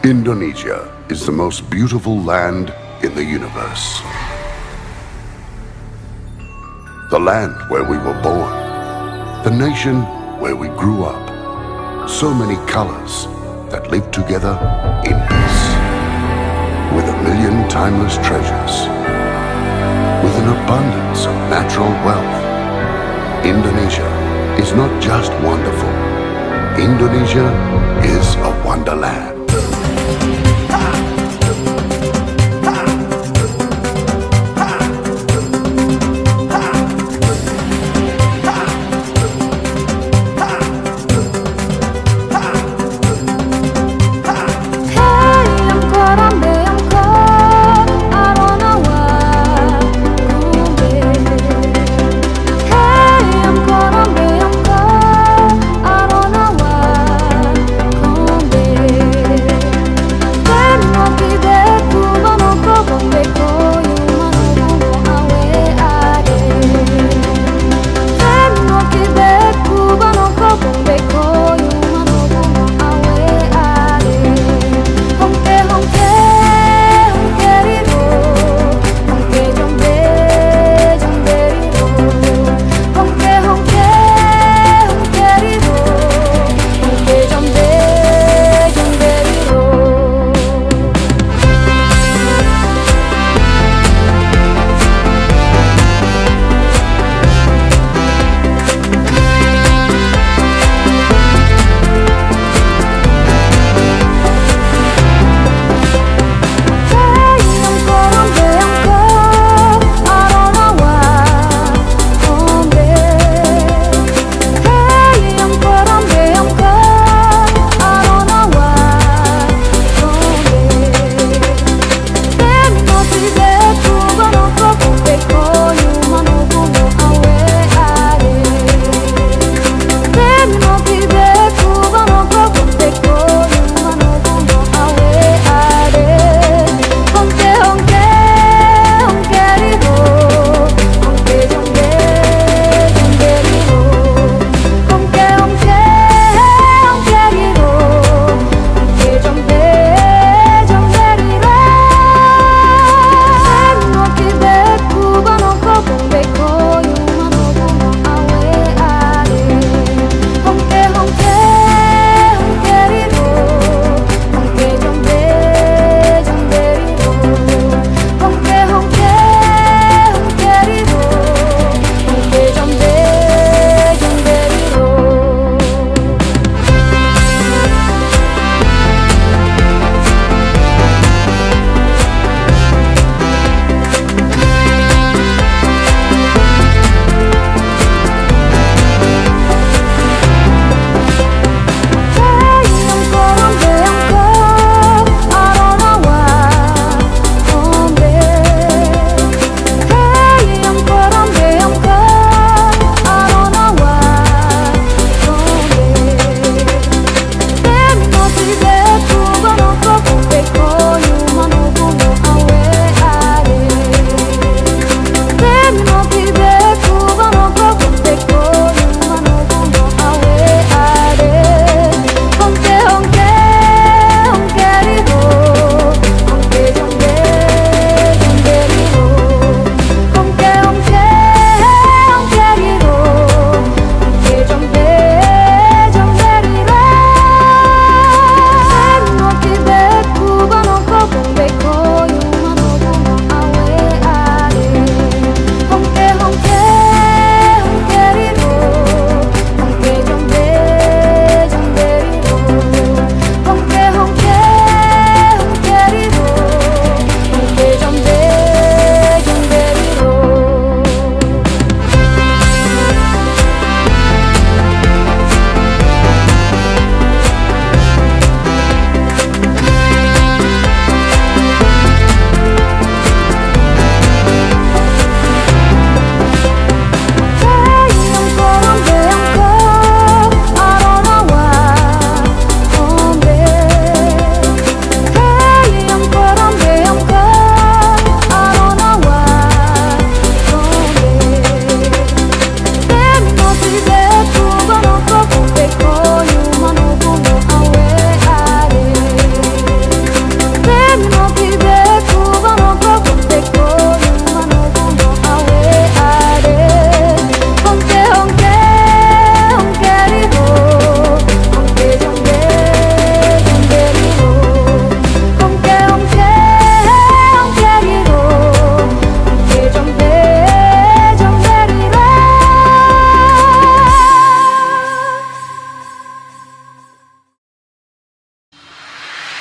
Indonesia is the most beautiful land in the universe. The land where we were born. The nation where we grew up. So many colors that live together in peace. With a million timeless treasures. With an abundance of natural wealth. Indonesia is not just wonderful. Indonesia is a wonderland.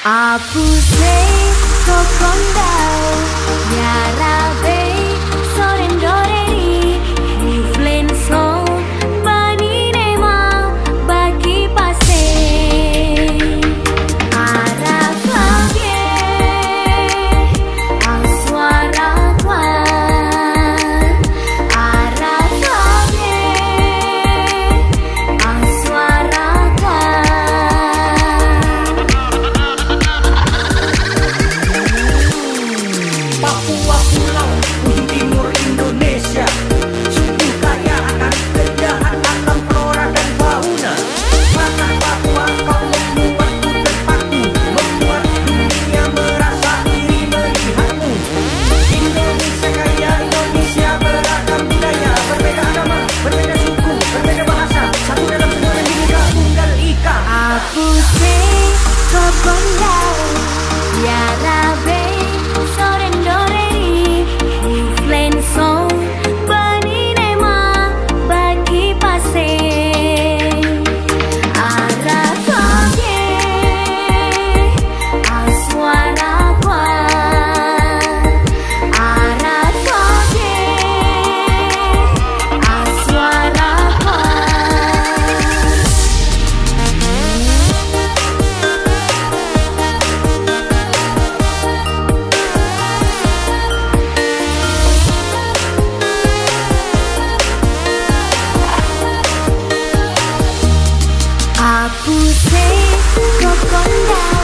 Apuse kokondao Yarabe sorendoreri Muflen so baninema bagi pase Arafabye aswara kwa Arafabye aswara kwa Papua Pulau, ujung timur Indonesia, suku kaya akan keindahan alam flora dan fauna. Maka Papua kau membuatku terpaku, membuat dunia merasa iri melihatmu. Indonesia kaya, Indonesia beragam budaya, berbeda agama, berbeda suku, berbeda bahasa, satu dalam sebuah Bhinneka Tunggal Ika. Apuse kokondao Yarabe sorendoreri Muflen so baninema bagi pase Arafabye aswara kwa Arafabye aswara kwa Apuse kokondao